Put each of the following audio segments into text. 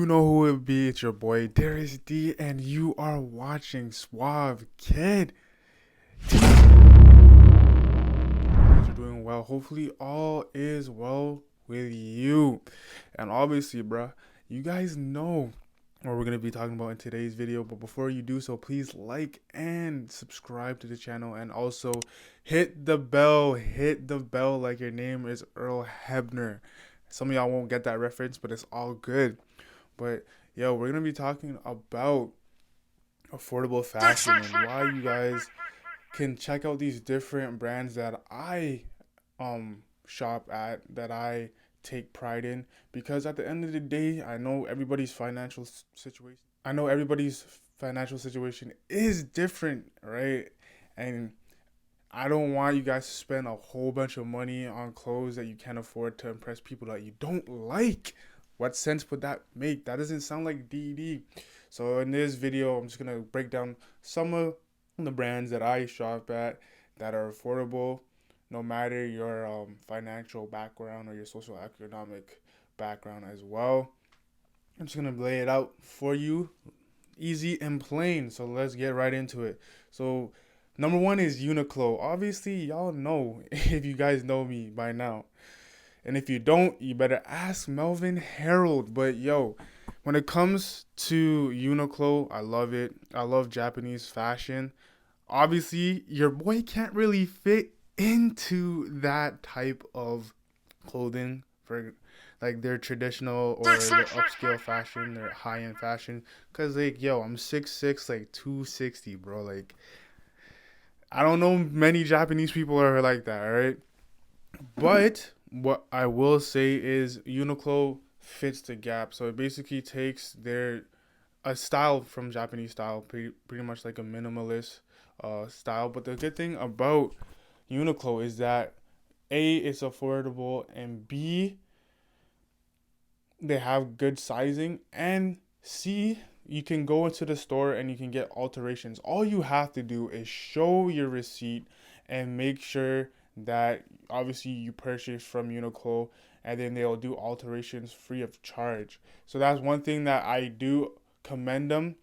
know who it be. It's your boy Darius D, and you are watching Suave Kid. You guys are doing well. Hopefully, all is well with you. And obviously, bruh, you guys know what we're gonna be talking about in today's video. But before you do so, please like and subscribe to the channel, and also hit the bell. Hit the bell like your name is Earl Hebner. Some of y'all won't get that reference, but it's all good. But yo, we're gonna be talking about affordable fashion and why you guys can check out these different brands that I shop at, that I take pride in, because at the end of the day, I know everybody's financial situation is different, right? And I don't want you guys to spend a whole bunch of money on clothes that you can't afford to impress people that you don't like. What sense would that make? That doesn't sound like DD. So in this video, I'm just going to break down some of the brands that I shop at that are affordable, no matter your financial background or your social economic background as well. I'm just going to lay it out for you, easy and plain. So let's get right into it. So number one is Uniqlo. Obviously, y'all know if you guys know me by now. And if you don't, you better ask Melvin Harold. But yo, when it comes to Uniqlo, I love it. I love Japanese fashion. Obviously, your boy can't really fit into that type of clothing for like their traditional or their upscale fashion, their high-end fashion. Cause like, yo, I'm 6'6", like 260, bro. Like, I don't know many Japanese people are like that, alright? But what I will say is Uniqlo fits the gap. So it basically takes a style from Japanese style, pretty much like a minimalist style. But the good thing about Uniqlo is that A, it's affordable, and B, they have good sizing, and C, you can go into the store and you can get alterations. All you have to do is show your receipt and make sure that obviously you purchase from Uniqlo, and then they'll do alterations free of charge. So that's one thing that I do commend them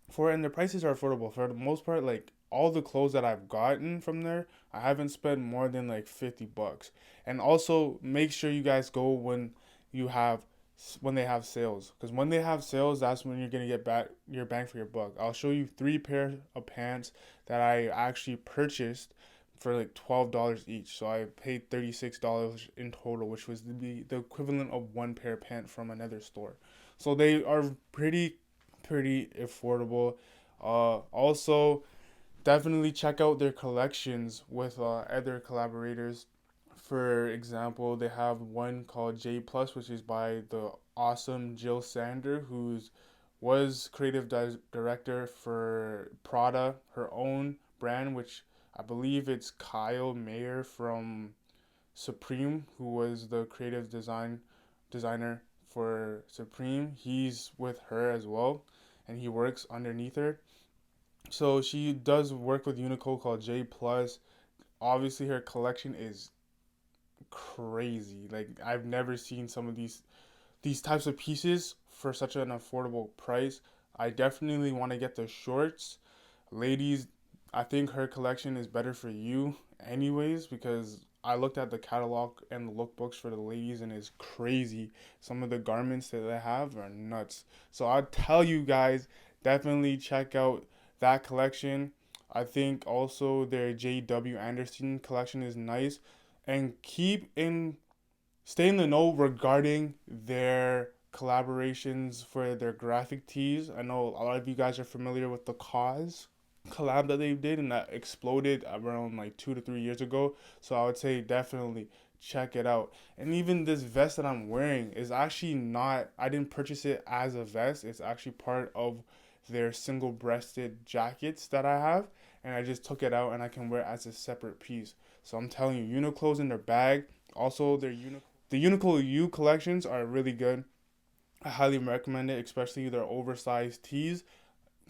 for, and the prices are affordable for the most part. Like all the clothes that I've gotten from there, I haven't spent more than like $50. And also make sure you guys go when they have sales, because when they have sales, that's when you're gonna get your bang for your buck. I'll show you 3 pairs of pants that I actually purchased for like $12 each. So I paid $36 in total, which was the equivalent of 1 pair of pants from another store. So they are pretty affordable. Also, definitely check out their collections with other collaborators. For example, they have one called J Plus, which is by the awesome Jill Sander, was creative director for Prada, her own brand, which I believe it's Kyle Mayer from Supreme, who was the creative designer for Supreme. He's with her as well, and he works underneath her. So she does work with Uniqlo called J Plus. Obviously, her collection is crazy. Like, I've never seen some of these types of pieces for such an affordable price. I definitely want to get the shorts. Ladies, I think her collection is better for you anyways, because I looked at the catalog and the lookbooks for the ladies, and it's crazy. Some of the garments that they have are nuts. So I'll tell you guys, definitely check out that collection. I think also their J.W. Anderson collection is nice. And stay in the know regarding their collaborations for their graphic tees. I know a lot of you guys are familiar with the Cause collab that they did, and that exploded around like 2 to 3 years ago. So I would say definitely check it out. And even this vest that I'm wearing is actually I didn't purchase it as a vest. It's actually part of their single-breasted jackets that I have, and I just took it out and I can wear it as a separate piece. So I'm telling you, Uniqlo's in their bag. Also, the Uniqlo U collections are really good. I highly recommend it, especially their oversized tees.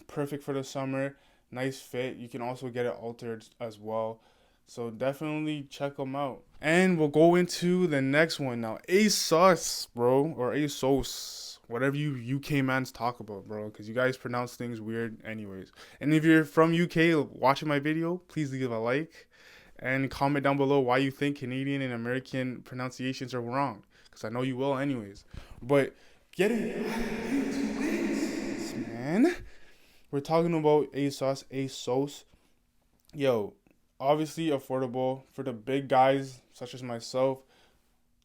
Perfect for the summer. Nice fit. You can also get it altered as well. So definitely check them out. And we'll go into the next one now. ASOS, bro, or ASOS, whatever you UK mans talk about, bro, because you guys pronounce things weird anyways. And if you're from UK watching my video, please leave a like and comment down below why you think Canadian and American pronunciations are wrong, because I know you will anyways. But getting into this, man, we're talking about ASOS. Yo, obviously affordable for the big guys such as myself.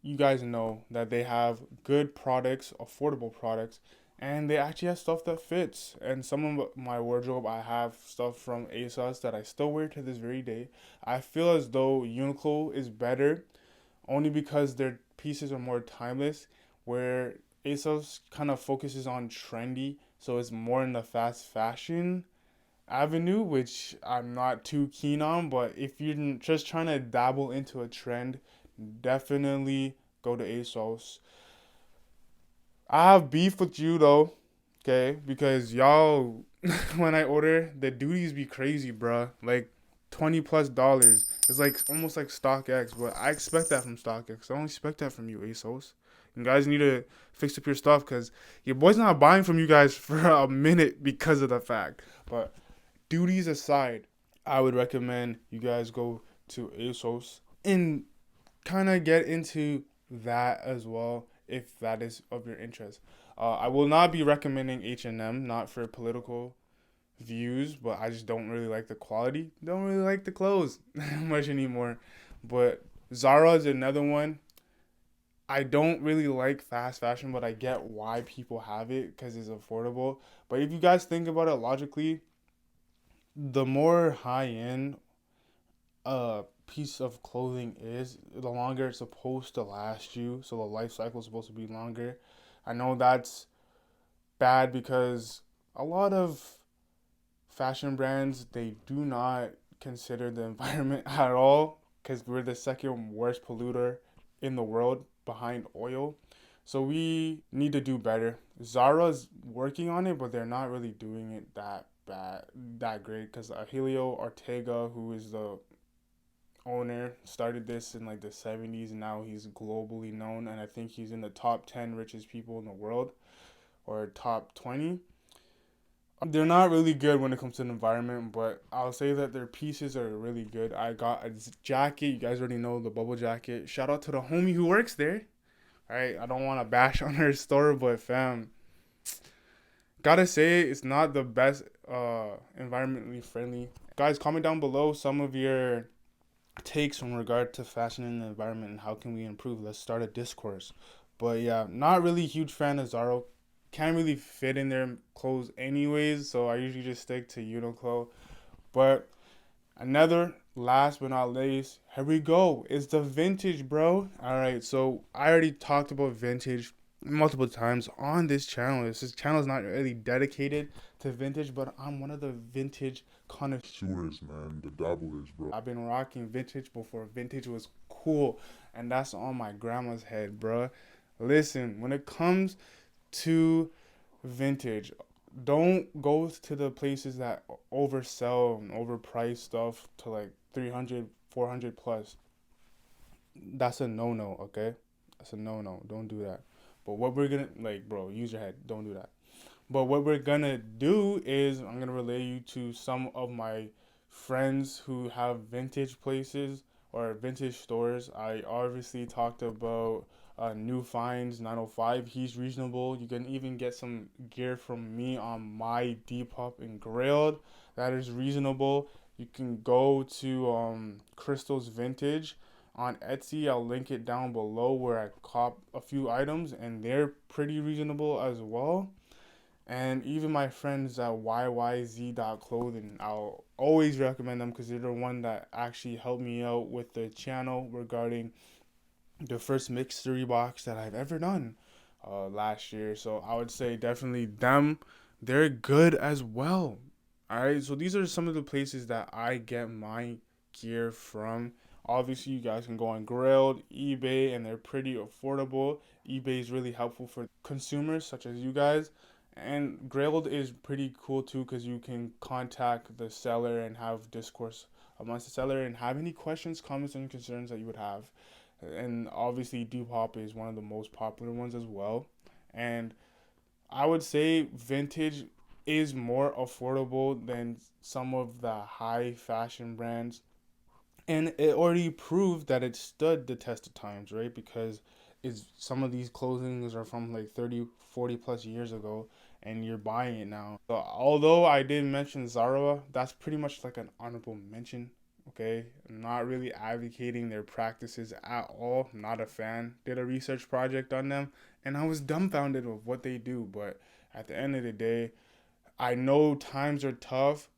You guys know that they have good products, affordable products, and they actually have stuff that fits. And some of my wardrobe, I have stuff from ASOS that I still wear to this very day. I feel as though Uniqlo is better only because their pieces are more timeless, where ASOS kind of focuses on trendy, so it's more in the fast fashion avenue, which I'm not too keen on. But if you're just trying to dabble into a trend, definitely go to ASOS. I have beef with you though, okay? Because y'all, when I order, the duties be crazy, bruh. Like $20+. It's like almost like StockX, but I expect that from StockX. I don't expect that from you, ASOS. You guys need to fix up your stuff because your boy's not buying from you guys for a minute because of the fact. But duties aside, I would recommend you guys go to ASOS and kind of get into that as well if that is of your interest. I will not be recommending H&M, not for political views, but I just don't really like the quality. Don't really like the clothes much anymore. But Zara is another one. I don't really like fast fashion, but I get why people have it because it's affordable. But if you guys think about it logically, the more high end a piece of clothing is, the longer it's supposed to last you. So the life cycle is supposed to be longer. I know that's bad because a lot of fashion brands, they do not consider the environment at all because we're the second worst polluter in the world behind oil. So we need to do better. Zara's working on it, but they're not really doing it that great because Helio Ortega, who is the owner, started this in like the 70s, and now he's globally known, and I think he's in the top 10 richest people in the world, or top 20. They're not really good when it comes to the environment, but I'll say that their pieces are really good. I got a jacket. You guys already know the bubble jacket. Shout out to the homie who works there. All right, I don't want to bash on her store, but fam, gotta say it's not the best environmentally friendly. Guys, comment down below some of your takes in regard to fashion and the environment and how can we improve. Let's start a discourse. But yeah, not really a huge fan of Zara. Can't really fit in their clothes anyways, so I usually just stick to Uniqlo. But another, last but not least, here we go. It's the vintage, bro. All right, so I already talked about vintage multiple times on this channel. This channel is not really dedicated to vintage, but I'm one of the vintage connoisseurs, man, the dabblers, bro. I've been rocking vintage before vintage was cool, and that's on my grandma's head, bro. Listen, when it comes to vintage, don't go to the places that oversell and overprice stuff to like 300, 400 plus. That's a no-no, okay? That's a no-no. Don't do that. But what we're gonna, like, bro, use your head. Don't do that. But what we're gonna do is I'm gonna relay you to some of my friends who have vintage places or vintage stores. I obviously talked about New Finds 905. He's reasonable. You can even get some gear from me on my Depop and Grilled. That is reasonable. You can go to Crystal's Vintage on Etsy. I'll link it down below where I cop a few items, and they're pretty reasonable as well. And even my friends at yyz.clothing, I'll always recommend them because they're the one that actually helped me out with the channel regarding the first mystery box that I've ever done last year. So I would say definitely them. They're good as well. All right, so these are some of the places that I get my gear from. Obviously, you guys can go on Grilled, eBay, and they're pretty affordable. eBay is really helpful for consumers such as you guys. And Grilled is pretty cool too because you can contact the seller and have discourse amongst the seller and have any questions, comments, and concerns that you would have. And obviously, Depop is one of the most popular ones as well. And I would say vintage is more affordable than some of the high fashion brands. And it already proved that it stood the test of times, right? Because it's some of these clothings are from like 30, 40 plus years ago, and you're buying it now. So although I did mention Zara, that's pretty much like an honorable mention. Okay, I'm not really advocating their practices at all. I'm not a fan. Did a research project on them, and I was dumbfounded with what they do. But at the end of the day, I know times are tough.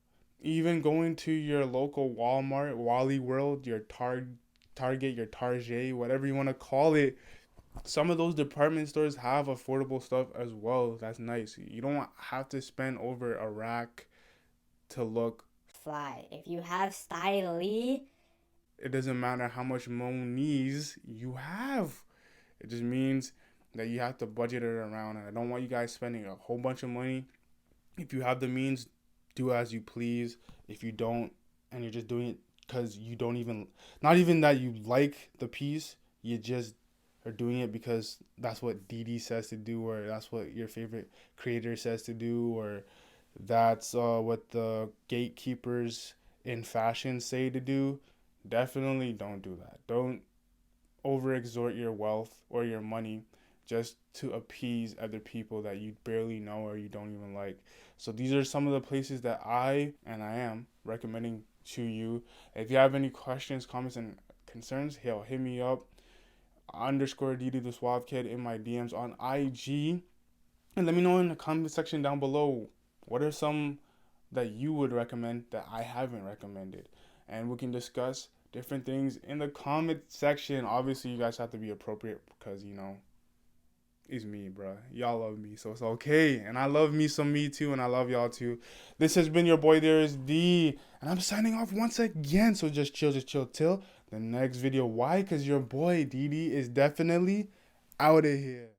Even going to your local Walmart, Wally World, your Target, your Target, whatever you want to call it, some of those department stores have affordable stuff as well. That's nice. You don't have to spend over a rack to look. Fly. If you have style, It doesn't matter how much monies you have. It just means that you have to budget it around. And I don't want you guys spending a whole bunch of money. If you have the means, do as you please. If you don't, and you're just doing it because you don't even, not even that you like the piece, you just are doing it because that's what Didi says to do, or that's what your favorite creator says to do, or that's what the gatekeepers in fashion say to do. Definitely don't do that. Don't overexert your wealth or your money just to appease other people that you barely know or you don't even like. So these are some of the places that I am recommending to you. If you have any questions, comments, and concerns, hit me up underscore DD the Suave Kid in my DMs on IG, and let me know in the comment section down below what are some that you would recommend that I haven't recommended, and we can discuss different things in the comment section. Obviously, you guys have to be appropriate because it's me, bro. Y'all love me, so it's okay, and I love me some me too, and I love y'all too. This has been your boy Darius D, and I'm signing off once again. So just chill till the next video. Why? Cause your boy DD is definitely out of here.